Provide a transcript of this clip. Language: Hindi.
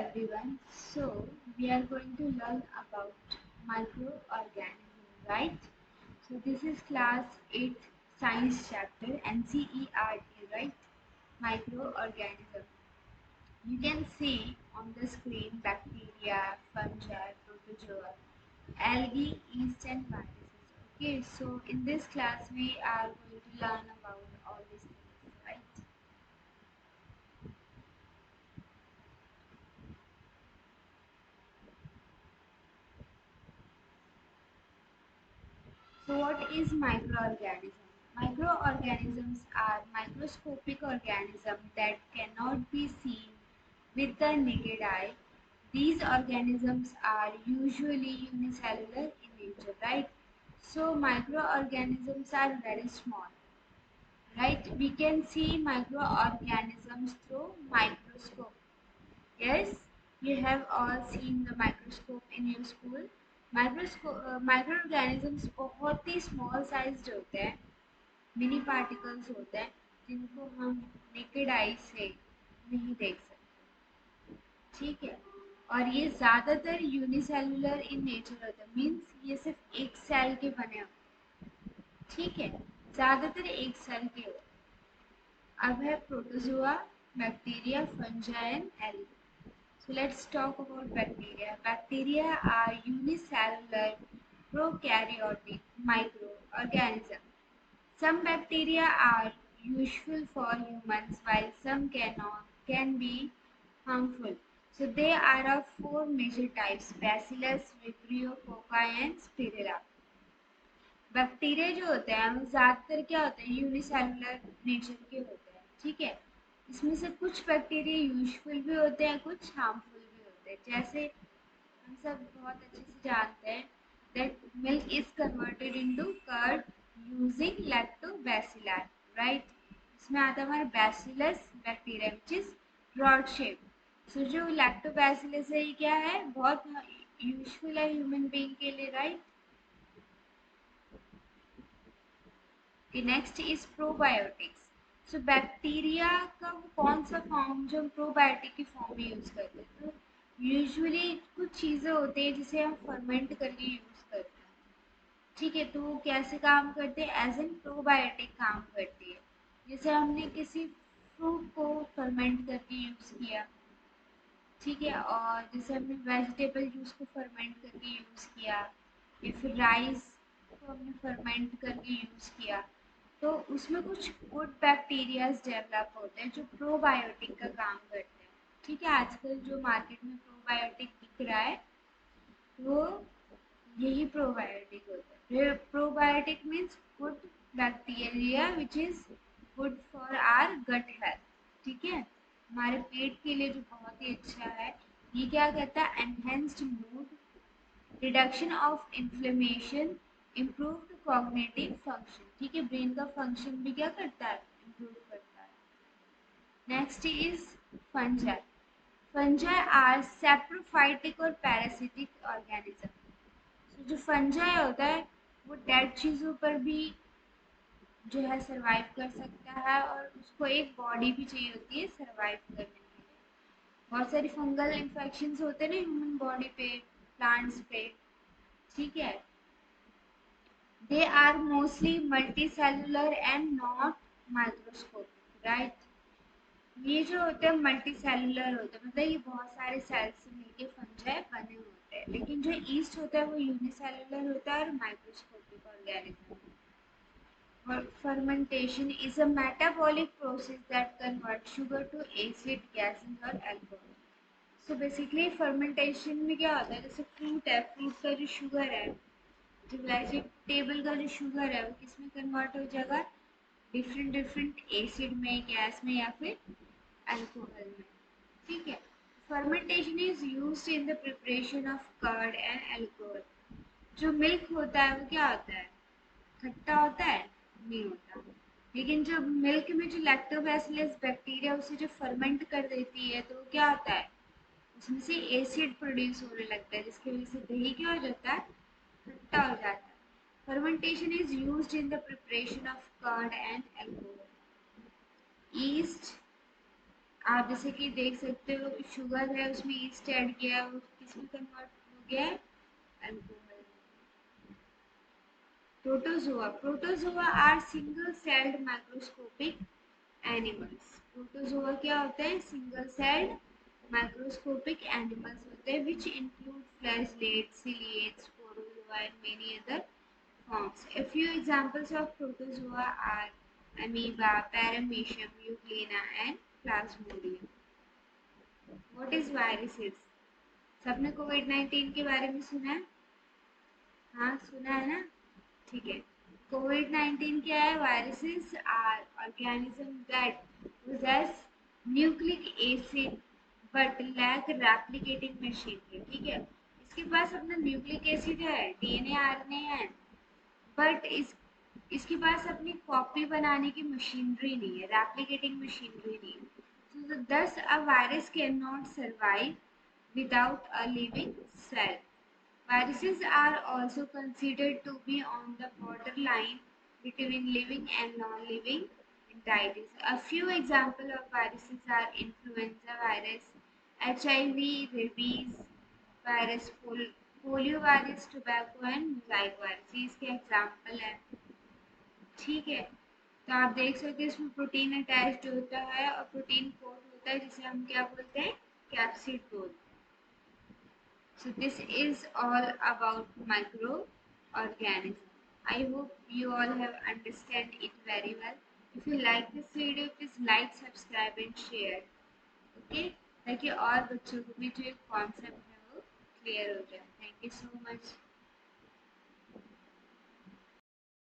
everyone. So we are going to learn about microorganism, right? So this is class 8 science chapter NCERT, right? Microorganism. You can see on the screen bacteria, fungi, protozoa, algae, yeast and viruses. Okay, so in this class we are going to learn about all these things, right? So what is microorganism? Microorganisms are microscopic organisms that cannot be seen with the naked eye. These organisms are usually unicellular in nature, right? So microorganisms are very small, right? We can see microorganisms through microscope. Yes, you have all seen the microscope in your school. Microorganisms बहुत ही स्मॉल साइज्ड होते हैं, मिनी पार्टिकल्स होते हैं जिनको हम नेकेड आई से नहीं देख सकते, ठीक है। और ये ज़्यादातर यूनिसेलुलर इन नेचर होते हैं, मीन्स ये सिर्फ एक सेल के बने होते हैं, ठीक है, ज़्यादातर एक सेल के होते हैं। अब है protozoa, bacteria, fungi and algae. So let's talk about bacteria. Bacteria are unicellular prokaryotic microorganisms. Some bacteria are useful for humans while some can be harmful. So they are of four major types: Bacillus, Vibrio, Cocci and Spirilla. Bacteria जो होते हैं वो ज़्यादातर क्या होते हैं, यूनिसेलुलर नेचर के होते हैं, ठीक है। इसमें से कुछ बैक्टीरिया यूजफुल भी होते हैं, कुछ हार्मफुल भी होते हैं। जैसे हम सब बहुत अच्छे से जानते हैं that milk is converted into curd using lactobacilli, right. इसमें आता है हमारा bacillus bacteria which is rod shape. So जो लैक्टोबैसिलस है ये क्या है, बहुत यूजफुल है ह्यूमन बीइंग के लिए, right. Next is probiotics. So bacteria का वो कौन सा फॉर्म जो हम प्रोबायोटिक की फॉर्म में यूज करते हैं, तो यूजुअली कुछ चीज़ें होती हैं जिसे हम फर्मेंट करके यूज करते हैं, ठीक है। तो वो कैसे काम करते हैं, एज एन प्रोबायोटिक काम करती है। जैसे हमने किसी फ्रूट को फर्मेंट करके यूज किया, ठीक है, और जैसे हमने वेजिटेबल जूस को फर्मेंट करके यूज किया, या फिर राइस को हमने फर्मेंट करके यूज किया, तो उसमें कुछ गुड बैक्टीरियाज डेवलप होते हैं जो प्रोबायोटिक का काम करते हैं, ठीक है। आजकल जो मार्केट में प्रोबायोटिक दिख रहा है वो यही प्रोबायोटिक होता है। Probiotic means good bacteria which is good for our gut health, ठीक है, हमारे पेट के लिए जो बहुत ही अच्छा है। ये क्या कहता है, enhanced mood, reduction of inflammation, improved cognitive function, ठीक है, ब्रेन का फंक्शन भी क्या करता है, इम्प्रूव करता है। Next is fungi. Fungi are saprophytic और पैरासिटिक ऑर्गेनिज्म। तो जो फंजाई होता है वो डेड चीज़ों पर भी जो है सरवाइव कर सकता है, और उसको एक बॉडी भी चाहिए होती है सरवाइव करने के लिए। बहुत सारी फंगल इन्फेक्शंस होते हैं ना ह्यूमन बॉडी पे, प्लांट्स पे, ठीक है। They are mostly multi cellular and not microscopic, right. ये जो होते हैं मल्टी सेलुलर होते हैं, मतलब ये बहुत सारे सेल्स से मिलके फंजाई बने होते हैं, लेकिन जो ईस्ट होता है वो यूनिसेलुलर होता है और microscopic organism. Fermentation is a metabolic process that converts sugar to acid, gases और alcohol. So basically fermentation में क्या होता है, जैसे फ्रूट है, फ्रूट का जो शुगर है, जो वेजिटेबल का जो शुगर है वो किस में कन्वर्ट हो जाएगा, डिफरेंट डिफरेंट एसिड में, गैस में या फिर अल्कोहल में, ठीक है। Fermentation is used in the preparation of curd and alcohol. जो मिल्क होता है वो क्या होता है, खट्टा होता है, नहीं होता। लेकिन जब मिल्क में जो लैक्टोबैसिलस बैक्टीरिया उसे जो फर्मेंट कर देती है तो क्या होता है, उसमें से एसिड प्रोड्यूस होने लगता है, जिसकी वजह से दही क्या हो जाता है, खट्टा हो जाता है। Fermentation is used in the preparation of curd and alcohol. Yeast आप जैसे कि देख सकते हो शुगर है उसमें ईस्ट ऐड किया है, वो किसमें कन्वर्ट हो गया है, alcohol. Protozoa, protozoa are single celled microscopic animals. Protozoa क्या होते हैं, सिंगल सेल्ड माइक्रोस्कोपिक एनिमल्स होते हैं which include flagellates, ciliates, sporozoa and many other forms. A few examples of protozoa are amoeba, paramecium, euglena, and plasmodium. What is viruses? सबने कोविड 19 के बारे में सुना है? हाँ सुना है ना, ठीक है। कोविड 19 क्या है, viruses are organism that possess nucleic acid but lack replicating machinery. ठीक है, इसके पास अपना न्यूक्लिक एसिड है, डीएनए आरएनए है, बट इसके पास अपनी कॉपी बनाने की मशीनरी नहीं है, रेप्लिकेटिंग मशीनरी नहीं है। So thus a virus cannot survive without a living cell. Viruses are also considered to be on the borderline between living and non-living entities. A few examples of viruses are influenza virus, HIV, rabies virus, polio virus, tobacco and mosaic virus. ये इसके एग्जाम्पल है। ठीक है, तो आप देख सकते हैं इसमें प्रोटीन अटैच्ड होता है और प्रोटीन कोट होता है जिसे हम क्या बोलते हैं, कैप्सिड बोलते हैं। So this is all about microorganism. I hope you all have understand it very well. If you like this video, please like, subscribe and share. Okay? ताकि और बच्चों को भी जो एक कॉन्सेप्ट है वो क्लियर हो जाए। Thank you so much.